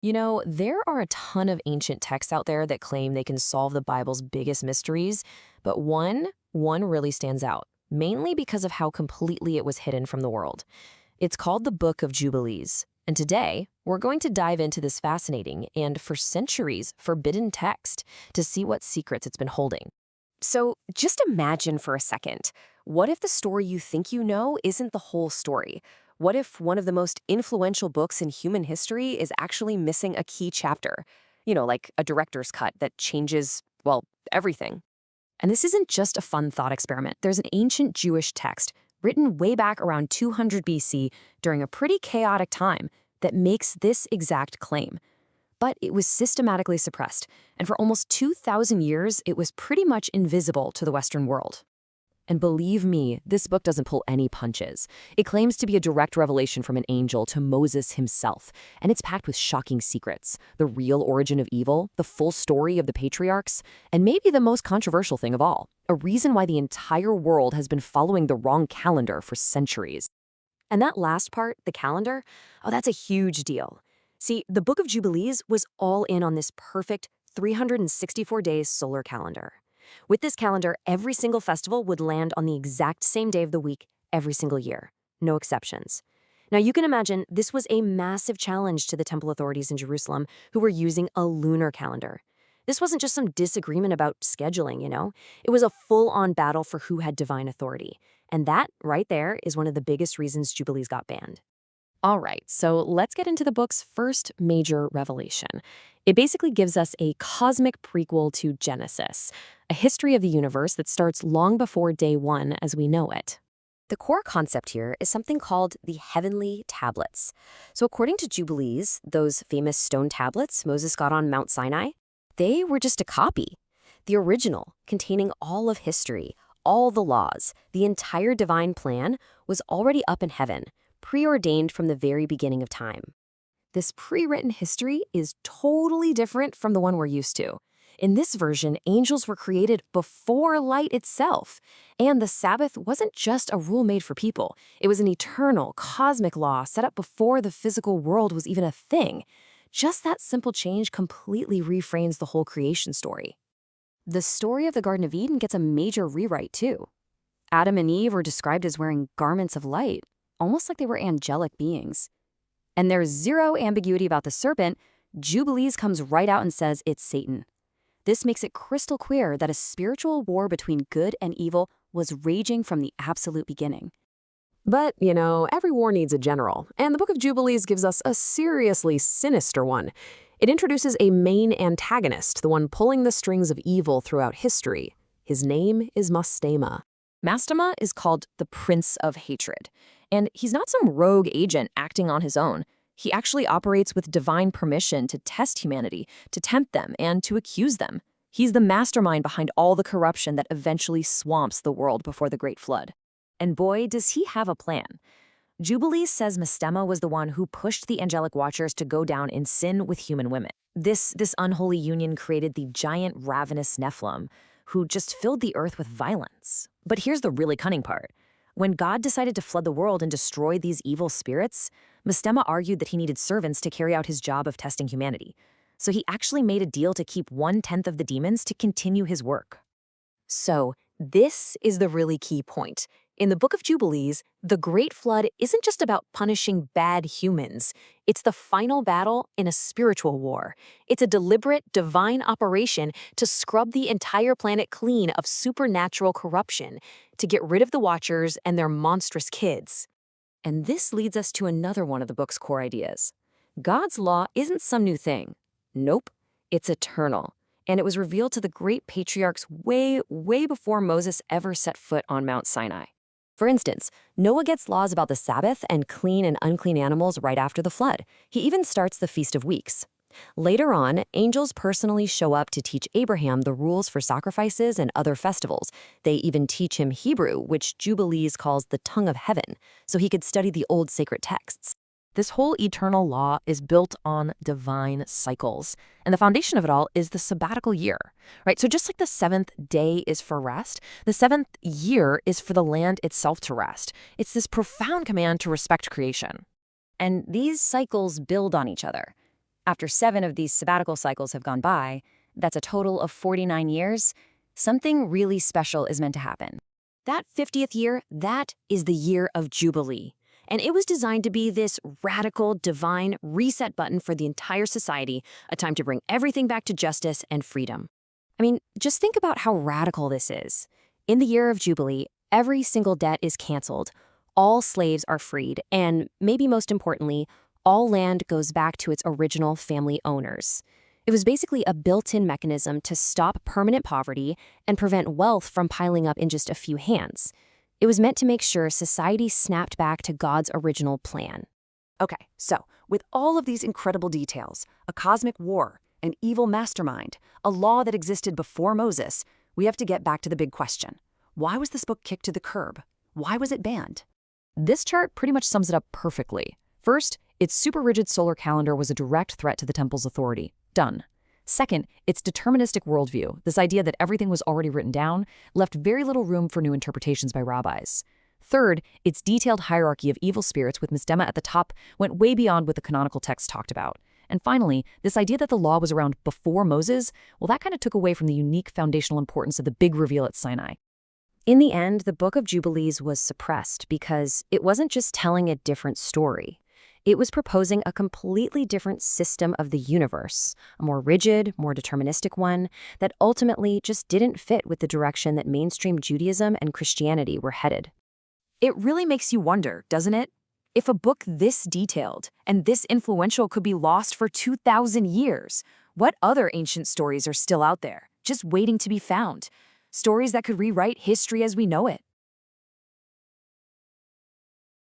There are a ton of ancient texts out there that claim they can solve the Bible's biggest mysteries, but one really stands out, mainly because of how completely it was hidden from the world. It's called the Book of Jubilees, and today we're going to dive into this fascinating and, for centuries, forbidden text to see what secrets it's been holding. So just imagine for a second, what if the story you think you know isn't the whole story? What if one of the most influential books in human history is actually missing a key chapter? Like a director's cut that changes, well, everything. And this isn't just a fun thought experiment. There's an ancient Jewish text written way back around 200 BC during a pretty chaotic time that makes this exact claim. But it was systematically suppressed, and for almost 2,000 years, it was pretty much invisible to the Western world. And believe me, this book doesn't pull any punches. It claims to be a direct revelation from an angel to Moses himself, and it's packed with shocking secrets, the real origin of evil, the full story of the patriarchs, and maybe the most controversial thing of all, a reason why the entire world has been following the wrong calendar for centuries. And that last part, the calendar, oh, that's a huge deal. See, the Book of Jubilees was all in on this perfect 364 days solar calendar. With this calendar, every single festival would land on the exact same day of the week every single year. No exceptions. Now, you can imagine this was a massive challenge to the temple authorities in Jerusalem who were using a lunar calendar. This wasn't just some disagreement about scheduling. It was a full-on battle for who had divine authority. And that, right there, is one of the biggest reasons Jubilees got banned. All right, so let's get into the book's first major revelation. It basically gives us a cosmic prequel to Genesis, a history of the universe that starts long before day one as we know it. The core concept here is something called the heavenly tablets. So according to Jubilees, those famous stone tablets Moses got on Mount Sinai, they were just a copy. The original, containing all of history, all the laws, the entire divine plan, was already up in heaven, preordained from the very beginning of time. This pre-written history is totally different from the one we're used to. In this version, angels were created before light itself, and the Sabbath wasn't just a rule made for people. It was an eternal, cosmic law set up before the physical world was even a thing. Just that simple change completely reframes the whole creation story. The story of the Garden of Eden gets a major rewrite, too. Adam and Eve are described as wearing garments of light, almost like they were angelic beings. And there's zero ambiguity about the serpent. Jubilees comes right out and says it's Satan. This makes it crystal clear that a spiritual war between good and evil was raging from the absolute beginning. But, every war needs a general, and the Book of Jubilees gives us a seriously sinister one. It introduces a main antagonist, the one pulling the strings of evil throughout history. His name is Mastema. Mastema is called the Prince of Hatred. And he's not some rogue agent acting on his own. He actually operates with divine permission to test humanity, to tempt them, and to accuse them. He's the mastermind behind all the corruption that eventually swamps the world before the Great Flood. And boy, does he have a plan. Jubilees says Mastema was the one who pushed the angelic watchers to go down in sin with human women. This unholy union created the giant ravenous Nephilim, who just filled the earth with violence. But here's the really cunning part. When God decided to flood the world and destroy these evil spirits, Mastema argued that he needed servants to carry out his job of testing humanity. So he actually made a deal to keep 1/10 of the demons to continue his work. So this is the really key point. In the Book of Jubilees, the Great Flood isn't just about punishing bad humans. It's the final battle in a spiritual war. It's a deliberate, divine operation to scrub the entire planet clean of supernatural corruption, to get rid of the Watchers and their monstrous kids. And this leads us to another one of the book's core ideas. God's law isn't some new thing. Nope, it's eternal. And it was revealed to the great patriarchs way, way before Moses ever set foot on Mount Sinai. For instance, Noah gets laws about the Sabbath and clean and unclean animals right after the flood. He even starts the Feast of Weeks. Later on, angels personally show up to teach Abraham the rules for sacrifices and other festivals. They even teach him Hebrew, which Jubilees calls the tongue of heaven, so he could study the old sacred texts. This whole eternal law is built on divine cycles. And the foundation of it all is the sabbatical year, right? So just like the seventh day is for rest, the seventh year is for the land itself to rest. It's this profound command to respect creation. And these cycles build on each other. After 7 of these sabbatical cycles have gone by, that's a total of 49 years, something really special is meant to happen. That 50th year, that is the year of Jubilee. And it was designed to be this radical, divine reset button for the entire society, a time to bring everything back to justice and freedom. I mean, just think about how radical this is. In the year of Jubilee, every single debt is canceled, all slaves are freed, and maybe most importantly, all land goes back to its original family owners. It was basically a built-in mechanism to stop permanent poverty and prevent wealth from piling up in just a few hands. It was meant to make sure society snapped back to God's original plan. Okay, so with all of these incredible details, a cosmic war, an evil mastermind, a law that existed before Moses, we have to get back to the big question. Why was this book kicked to the curb? Why was it banned? This chart pretty much sums it up perfectly. First, its super rigid solar calendar was a direct threat to the temple's authority. Done. Second, its deterministic worldview, this idea that everything was already written down, left very little room for new interpretations by rabbis. Third, its detailed hierarchy of evil spirits with Misdema at the top went way beyond what the canonical text talked about. And finally, this idea that the law was around before Moses, well, that kind of took away from the unique foundational importance of the big reveal at Sinai. In the end, the Book of Jubilees was suppressed because it wasn't just telling a different story. It was proposing a completely different system of the universe, a more rigid, more deterministic one that ultimately just didn't fit with the direction that mainstream Judaism and Christianity were headed. It really makes you wonder, doesn't it? If a book this detailed and this influential could be lost for 2,000 years, what other ancient stories are still out there, just waiting to be found? Stories that could rewrite history as we know it.